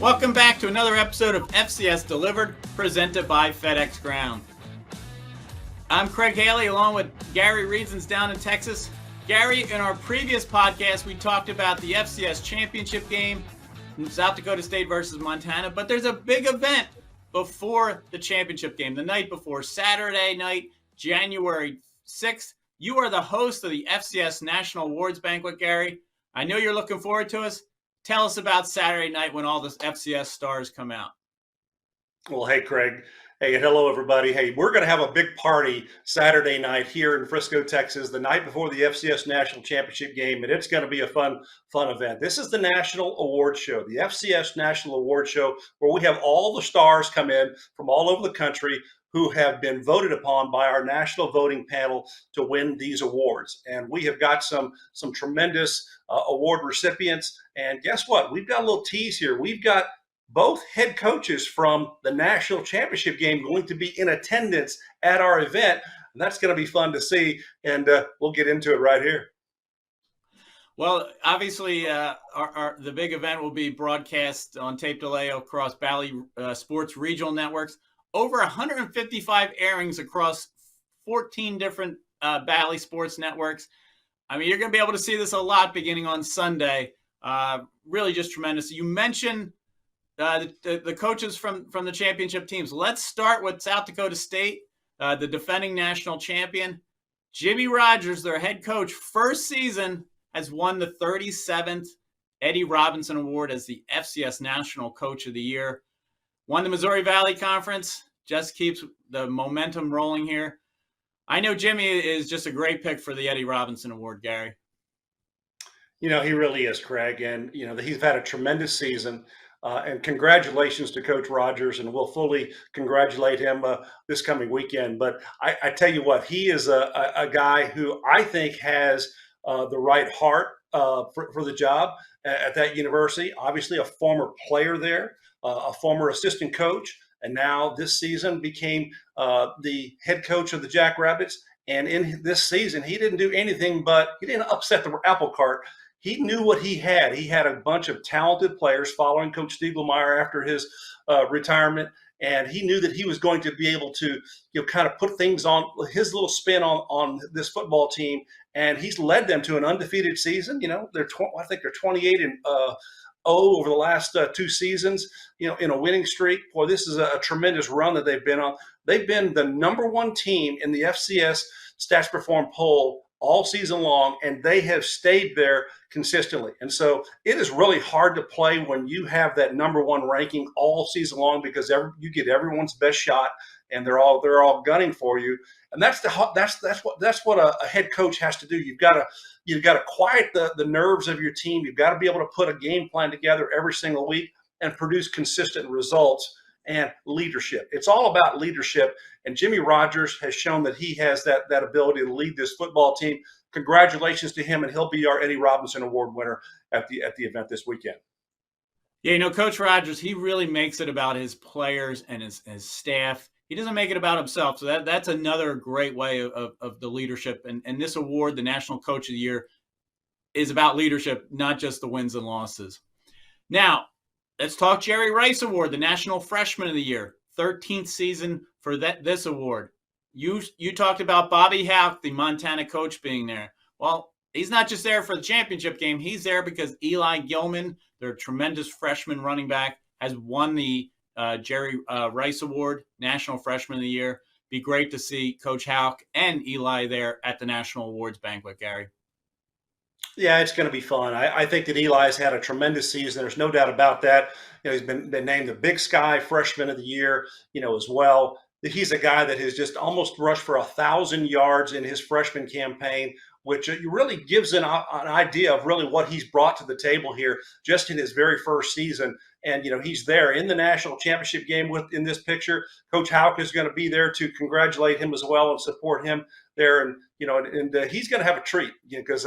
Welcome back to another episode of FCS Delivered, presented by FedEx Ground. I'm Craig Haley along with Gary Reasons down in Texas. Gary, in our previous podcast, we talked about the FCS championship game, South Dakota State versus Montana, but there's a big event before the championship game, the night before, Saturday night, January 6th. You are the host of the FCS National Awards Banquet, Gary. I know you're looking forward to us. Tell us about Saturday night when all the FCS stars come out. Well, hey, Craig. Hey, hello, everybody. Hey, we're going to have a big party Saturday night here in Frisco, Texas, the night before the FCS National Championship game, and it's going to be a fun event. This is the National Award Show, the FCS National Award Show, where we have all the stars come in from all over the country who have been voted upon by our national voting panel to win these awards. And we have got some tremendous award recipients. And guess what? We've got a little tease here. We've got both head coaches from the national championship game going to be in attendance at our event. And that's going to be fun to see. And we'll get into it right here. Well, obviously, the big event will be broadcast on tape delay across Valley Sports regional networks. Over 155 airings across 14 different Valley Sports networks. I mean, you're going to be able to see this a lot beginning on Sunday. Really just tremendous. You mentioned the coaches from the championship teams. Let's start with South Dakota State, the defending national champion. Jimmy Rogers, their head coach, first season has won the 37th Eddie Robinson Award as the FCS National Coach of the Year. Won the Missouri Valley Conference, just keeps the momentum rolling here. I know Jimmy is just a great pick for the Eddie Robinson Award, Gary. You know, he really is, Craig. And, you know, he's had a tremendous season. And congratulations to Coach Rogers, and we'll fully congratulate him this coming weekend. But I tell you what, he is a guy who I think has the right heart for the job at that university. Obviously, a former player there. A former assistant coach, and now this season became the head coach of the Jackrabbits. And in this season, he didn't do anything but he didn't upset the apple cart. He knew what he had. He had a bunch of talented players following Coach Stiegelmeier after his retirement, and he knew that he was going to be able to, kind of put things on his little spin on this football team. And he's led them to an undefeated season. I think they're 28 and over the last two seasons, in a winning streak. Boy, this is a tremendous run that they've been on. They've been the number one team in the FCS Stats Perform poll all season long, and they have stayed there consistently. And so it is really hard to play when you have that number one ranking all season long, because you get everyone's best shot, and they're all gunning for you. And that's what a head coach has to do. You've got to quiet the nerves of your team. You've got to be able to put a game plan together every single week and produce consistent results and leadership. It's all about leadership. And Jimmy Rogers has shown that he has that ability to lead this football team. Congratulations to him, and he'll be our Eddie Robinson Award winner at the event this weekend. Yeah, Coach Rogers, he really makes it about his players and his staff. He doesn't make it about himself. So that's another great way of the leadership. And this award, the National Coach of the Year, is about leadership, not just the wins and losses. Now, let's talk Jerry Rice Award, the National Freshman of the Year, 13th season for this award. You talked about Bobby Houck, the Montana coach, being there. Well, he's not just there for the championship game. He's there because Eli Gilman, their tremendous freshman running back, has won the Jerry Rice Award, National Freshman of the Year. Be great to see Coach Houck and Eli there at the National Awards Banquet, Gary. Yeah, it's going to be fun. I think that Eli's had a tremendous season. There's no doubt about that. He's been named the Big Sky Freshman of the Year, as well. He's a guy that has just almost rushed for 1,000 yards in his freshman campaign, which really gives an idea of really what he's brought to the table here just in his very first season. And, he's there in the national championship game in this picture. Coach Houck is going to be there to congratulate him as well and support him there. And, he's going to have a treat because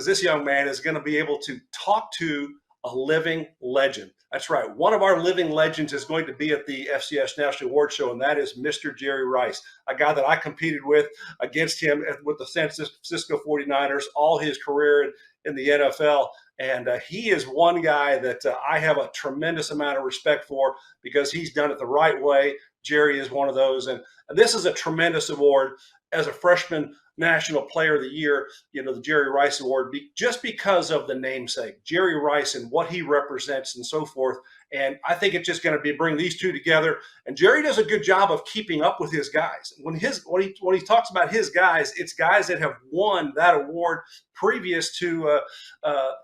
this young man is going to be able to talk to a living legend. That's right. One of our living legends is going to be at the FCS National Award Show, and that is Mr. Jerry Rice, a guy that I competed with against him with the San Francisco 49ers all his career in the NFL. And he is one guy that I have a tremendous amount of respect for because he's done it the right way. Jerry is one of those. And this is a tremendous award as a freshman National Player of the Year, the Jerry Rice Award, just because of the namesake, Jerry Rice and what he represents and so forth. And I think it's just going to bring these two together. And Jerry does a good job of keeping up with his guys. When he talks about his guys, it's guys that have won that award previous to,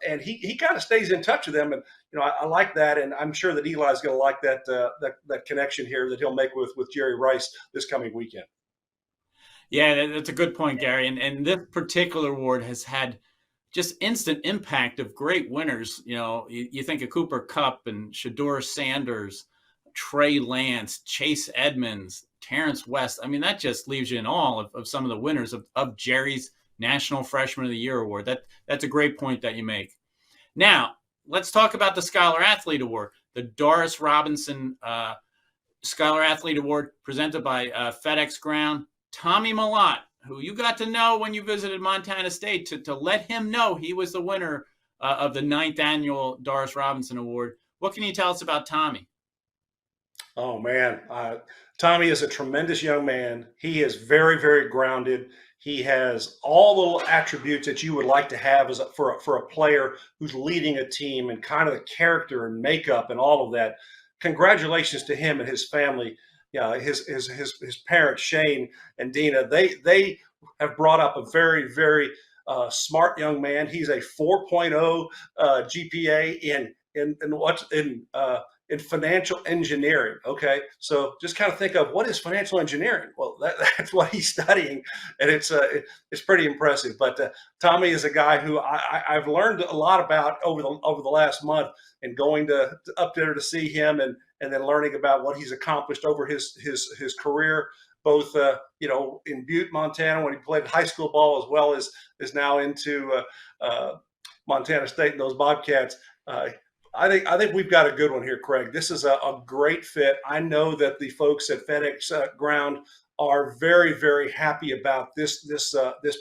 and he kind of stays in touch with them. And I like that, and I'm sure that Eli's going to like that connection here that he'll make with Jerry Rice this coming weekend. Yeah, that's a good point, Gary. And this particular award has had just instant impact of great winners. You think of Cooper Kupp and Shedeur Sanders, Trey Lance, Chase Edmonds, Terrence West. I mean, that just leaves you in awe of some of the winners of Jerry's National Freshman of the Year Award. That's a great point that you make. Now, let's talk about the Scholar Athlete Award, the Doris Robinson Scholar Athlete Award presented by FedEx Ground. Tommy Mellott, who you got to know when you visited Montana State, to let him know he was the winner of the 9th annual Doris Robinson Award. What can you tell us about Tommy? Oh, man. Tommy is a tremendous young man. He is very, very grounded. He has all the attributes that you would like to have for a player who's leading a team, and kind of the character and makeup and all of that. Congratulations to him and his family. His parents, Shane and Dina, they have brought up a very, very smart young man. He's a 4.0 GPA in financial engineering. Okay, so just kind of think of, what is financial engineering? Well, that's what he's studying, and it's pretty impressive. But Tommy is a guy who I've learned a lot about over the last month, and going up there to see him, and then learning about what he's accomplished over his career, both in Butte, Montana, when he played high school ball, as well as is now into Montana State and those Bobcats. I think we've got a good one here, Craig. This is a great fit. I know that the folks at FedEx Ground are very, very happy about this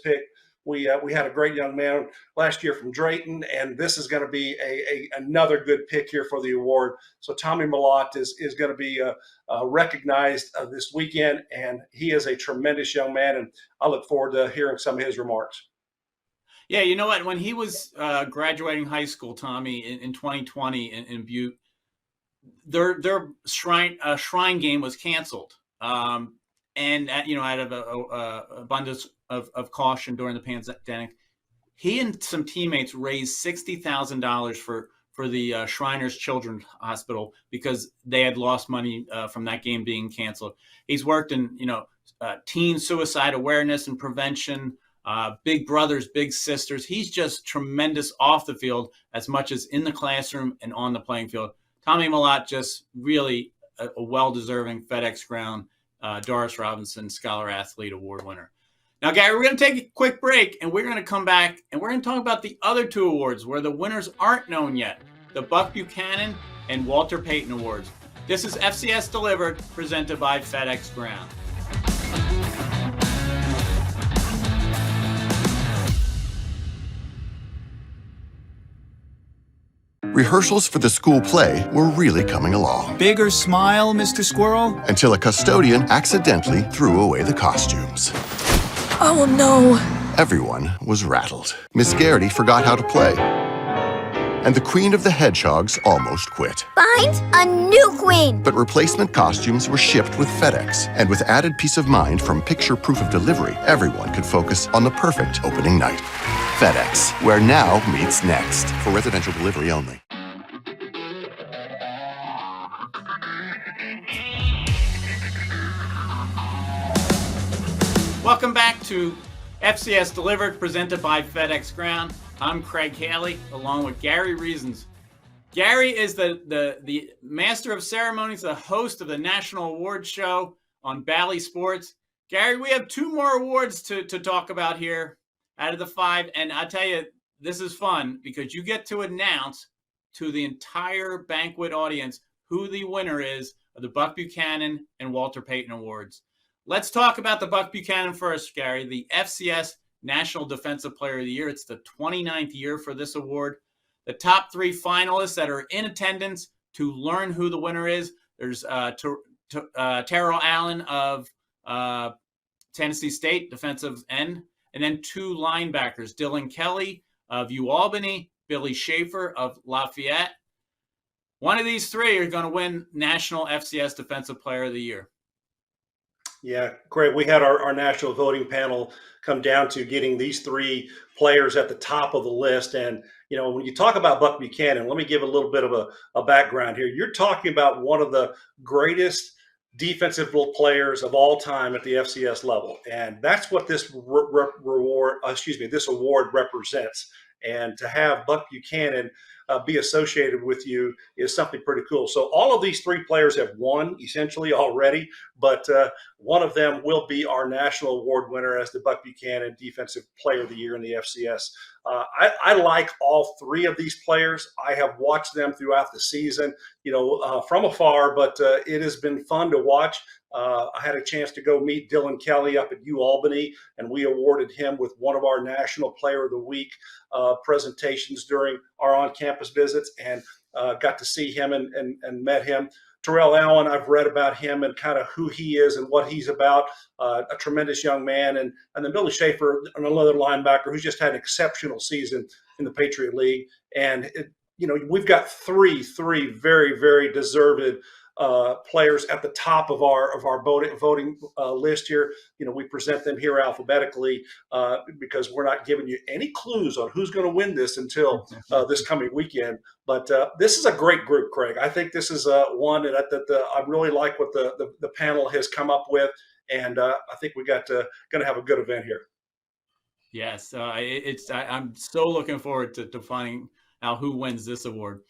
pick. We had a great young man last year from Drayton, and this is going to be another good pick here for the award. So Tommy Mellott is going to be recognized this weekend, and he is a tremendous young man, and I look forward to hearing some of his remarks. Yeah, you know what? When he was graduating high school, Tommy, in 2020 in Butte, their shrine game was canceled, and out of a abundance of caution during the pandemic, he and some teammates raised $60,000 for the Shriners Children's Hospital because they had lost money from that game being canceled. He's worked in teen suicide awareness and prevention. Big brothers, big sisters. He's just tremendous off the field as much as in the classroom and on the playing field. Tommy Mellott, just really a well-deserving FedEx Ground Doris Robinson Scholar Athlete Award winner. Now, Gary, we're going to take a quick break, and we're going to come back, and we're going to talk about the other two awards where the winners aren't known yet, the Buck Buchanan and Walter Payton Awards. This is FCS Delivered, presented by FedEx Ground. Rehearsals for the school play were really coming along. Bigger smile, Mr. Squirrel? Until a custodian accidentally threw away the costumes. Oh no. Everyone was rattled. Miss Garrity forgot how to play. And the Queen of the Hedgehogs almost quit. Find a new queen! But replacement costumes were shipped with FedEx. And with added peace of mind from picture proof of delivery, everyone could focus on the perfect opening night. FedEx, where now meets next. For residential delivery only. Welcome back to FCS Delivered, presented by FedEx Ground. I'm Craig Haley, along with Gary Reasons. Gary is the master of ceremonies, the host of the National Awards Show on Bally Sports. Gary, we have two more awards to talk about here out of the 5. And I tell you, this is fun because you get to announce to the entire Banquet audience who the winner is of the Buck Buchanan and Walter Payton Awards. Let's talk about the Buck Buchanan first, Gary, the FCS National Defensive Player of the Year. It's the 29th year for this award. the top 3 finalists that are in attendance to learn who the winner is. There's Terrell Allen of Tennessee State, defensive end, and then 2 linebackers, Dylan Kelly of UAlbany, Billy Schaefer of Lafayette. One of these 3 are going to win National FCS Defensive Player of the Year. Yeah, great. We had our national voting panel come down to getting these 3 players at the top of the list. And, you know, when you talk about Buck Buchanan, let me give a little bit of a background here. You're talking about one of the greatest defensive players of all time at the FCS level. And that's what this this award represents. And to have Buck Buchanan be associated with you is something pretty cool. So all of these 3 players have won essentially already, but one of them will be our national award winner as the Buck Buchanan Defensive Player of the Year in the FCS. I like all 3 of these players. I have watched them throughout the season, from afar, but it has been fun to watch. I had a chance to go meet Dylan Kelly up at UAlbany, and we awarded him with one of our National Player of the Week presentations during our on-campus visits, and got to see him and met him. Terrell Allen, I've read about him and kind of who he is and what he's about, a tremendous young man. And then Billy Schaefer, another linebacker who's just had an exceptional season in the Patriot League. And, we've got three very, very deserved players at the top of our voting list here. We present them here alphabetically because we're not giving you any clues on who's going to win this until this coming weekend. But this is a great group, Craig. I think this is one that I really like what the panel has come up with, and I think we got going to have a good event here. Yes, I'm so looking forward to finding out who wins this award.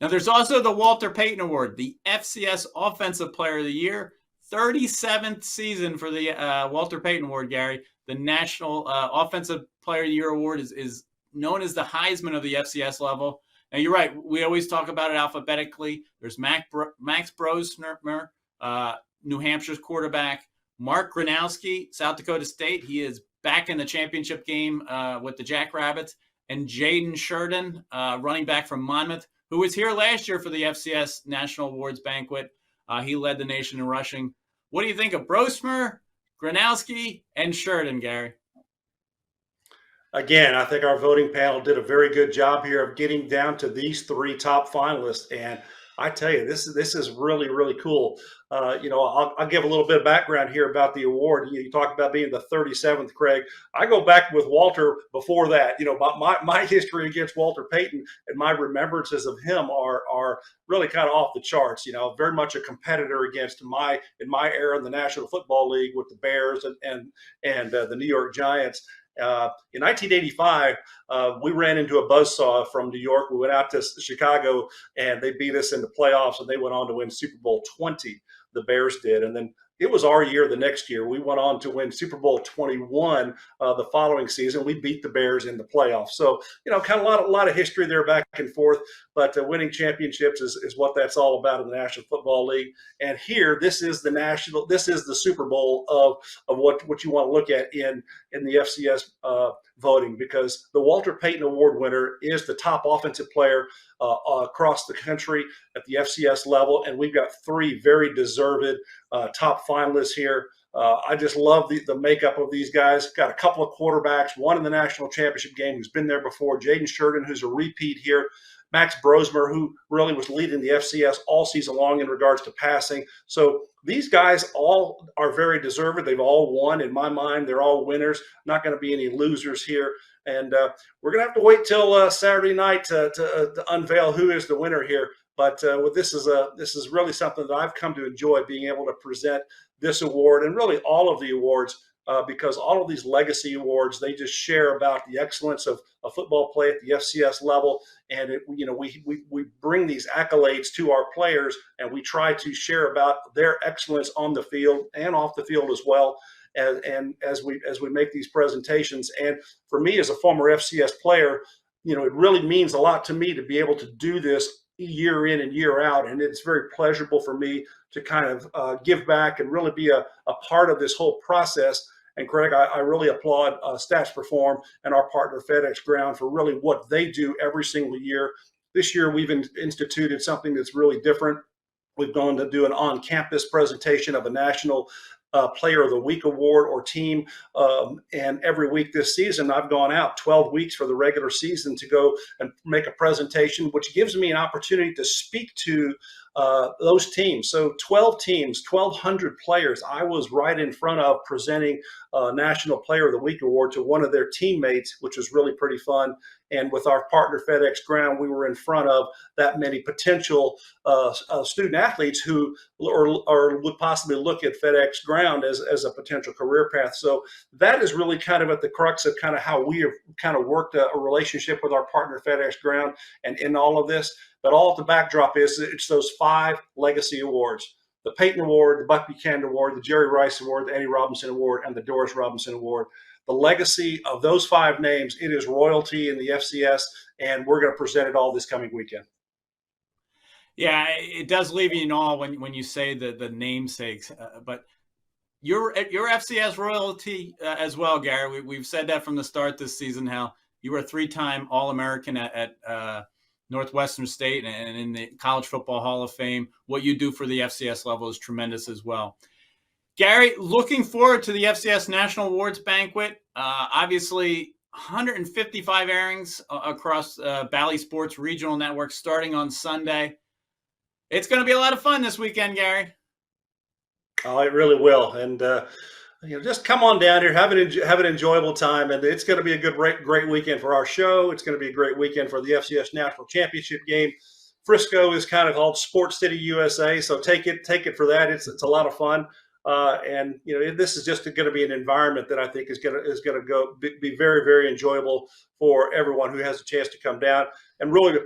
Now, there's also the Walter Payton Award, the FCS Offensive Player of the Year, 37th season for the Walter Payton Award, Gary. The National Offensive Player of the Year Award is known as the Heisman of the FCS level. Now, you're right. We always talk about it alphabetically. There's Max Brosmer, New Hampshire's quarterback. Mark Gronowski, South Dakota State. He is back in the championship game with the Jackrabbits. And Jaden Sheridan, running back from Monmouth, who was here last year for the FCS National Awards Banquet. He led the nation in rushing. What do you think of Brosmer, Gronowski, and Sheridan, Gary? Again, I think our voting panel did a very good job here of getting down to these 3 top finalists. And I tell you, this is really, really cool. I'll give a little bit of background here about the award. You talk about being the 37th, Craig. I go back with Walter before that. My history against Walter Payton and my remembrances of him are really kind of off the charts. Very much a competitor in my era in the National Football League with the Bears and the New York Giants. In 1985, we ran into a buzzsaw from New York. We went out to Chicago, and they beat us in the playoffs, and they went on to win Super Bowl 20. The Bears did, and then it was our year the next year. We went on to win Super Bowl 21 the following season. We beat the Bears in the playoffs. So, kind of a lot of history there back and forth. But winning championships is what that's all about in the National Football League. And here, this is the Super Bowl of what you want to look at in the FCS voting, because the Walter Payton Award winner is the top offensive player across the country at the FCS level. And we've got 3 very deserved top finalists here. I just love the makeup of these guys. Got a couple of quarterbacks, one in the national championship game who's been there before, Jaden Sheridan, who's a repeat here, Max Brosmer, who really was leading the FCS all season long in regards to passing. So these guys all are very deserved. They've all won. In my mind, they're all winners. Not going to be any losers here. And we're going to have to wait till Saturday night to unveil who is the winner here. But this is really something that I've come to enjoy, being able to present this award and really all of the awards, because all of these legacy awards, they just share about the excellence of football play at the FCS level. And we bring these accolades to our players, and we try to share about their excellence on the field and off the field as well. And as we make these presentations, and for me as a former FCS player, it really means a lot to me to be able to do this year in and year out. And it's very pleasurable for me to kind of give back and really be a part of this whole process. And Craig, I really applaud Stats Perform and our partner FedEx Ground for really what they do every single year. This year, we've instituted something that's really different. We've gone to do an on-campus presentation of a National Player of the Week award or team. And every week this season, I've gone out 12 weeks for the regular season to go and make a presentation, which gives me an opportunity to speak to those teams. So 12 teams, 1,200 players. I was right in front of presenting National Player of the Week award to one of their teammates, which was really pretty fun. And with our partner FedEx Ground, we were in front of that many potential student athletes who would possibly look at FedEx Ground as a potential career path. So that is really kind of at the crux of kind of how we have kind of worked a relationship with our partner FedEx Ground and in all of this. But all the backdrop is it's those 5 legacy awards: the Payton Award, the Buck Buchanan Award, the Jerry Rice Award, the Eddie Robinson Award, and the Doris Robinson Award. The legacy of those 5 names, it is royalty in the FCS, and we're going to present it all this coming weekend. Yeah, it does leave you in awe when you say the namesakes, but your FCS royalty as well, Gary. We've said that from the start this season, how you were a 3-time All-American at Northwestern State and in the College Football Hall of Fame. What you do for the FCS level is tremendous as well. Gary, looking forward to the FCS National Awards Banquet. Obviously, 155 airings across Bally Sports Regional Network starting on Sunday. It's going to be a lot of fun this weekend, Gary. Oh, it really will. And just come on down here, have an enjoyable time, and it's going to be a great weekend for our show. It's going to be a great weekend for the FCS National Championship game. Frisco is kind of called Sports City USA, so take it for that. It's a lot of fun, and this is just going to be an environment that I think is going to be very, very enjoyable for everyone who has a chance to come down. And really,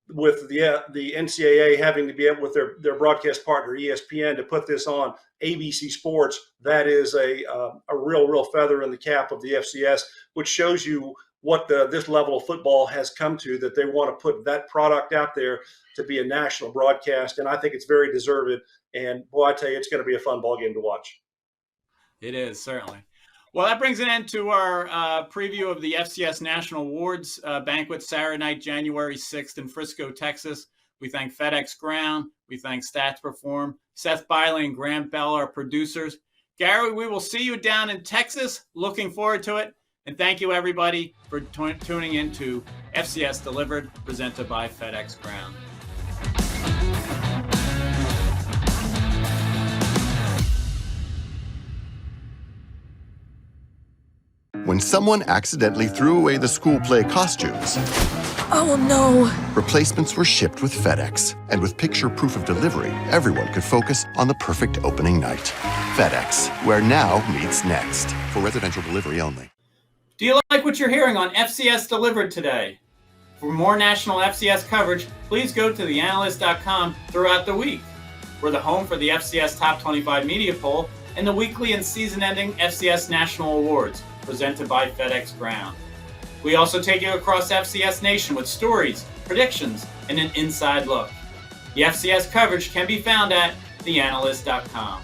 with the NCAA having to be able with their broadcast partner ESPN to put this on ABC Sports, that is a real feather in the cap of the FCS, which shows you what this level of football has come to, that they want to put that product out there to be a national broadcast, and I think it's very deserved. And boy, I tell you, it's going to be a fun ball game to watch. It is, certainly. Well, that brings an end to our preview of the FCS National Awards Banquet Saturday night, January 6th in Frisco, Texas. We thank FedEx Ground. We thank Stats Perform, Seth Biley and Grant Bell, our producers. Gary, we will see you down in Texas. Looking forward to it. And thank you, everybody, for tuning in to FCS Delivered, presented by FedEx Ground. When someone accidentally threw away the school play costumes, Oh no. replacements were shipped with FedEx. And with picture proof of delivery, everyone could focus on the perfect opening night. FedEx, where now meets next. For residential delivery only. Do you like what you're hearing on FCS Delivered today? For more national FCS coverage, please go to theanalyst.com throughout the week. We're the home for the FCS Top 25 Media Poll and the weekly and season-ending FCS National Awards, presented by FedEx Ground. We also take you across FCS Nation with stories, predictions, and an inside look. The FCS coverage can be found at theanalyst.com.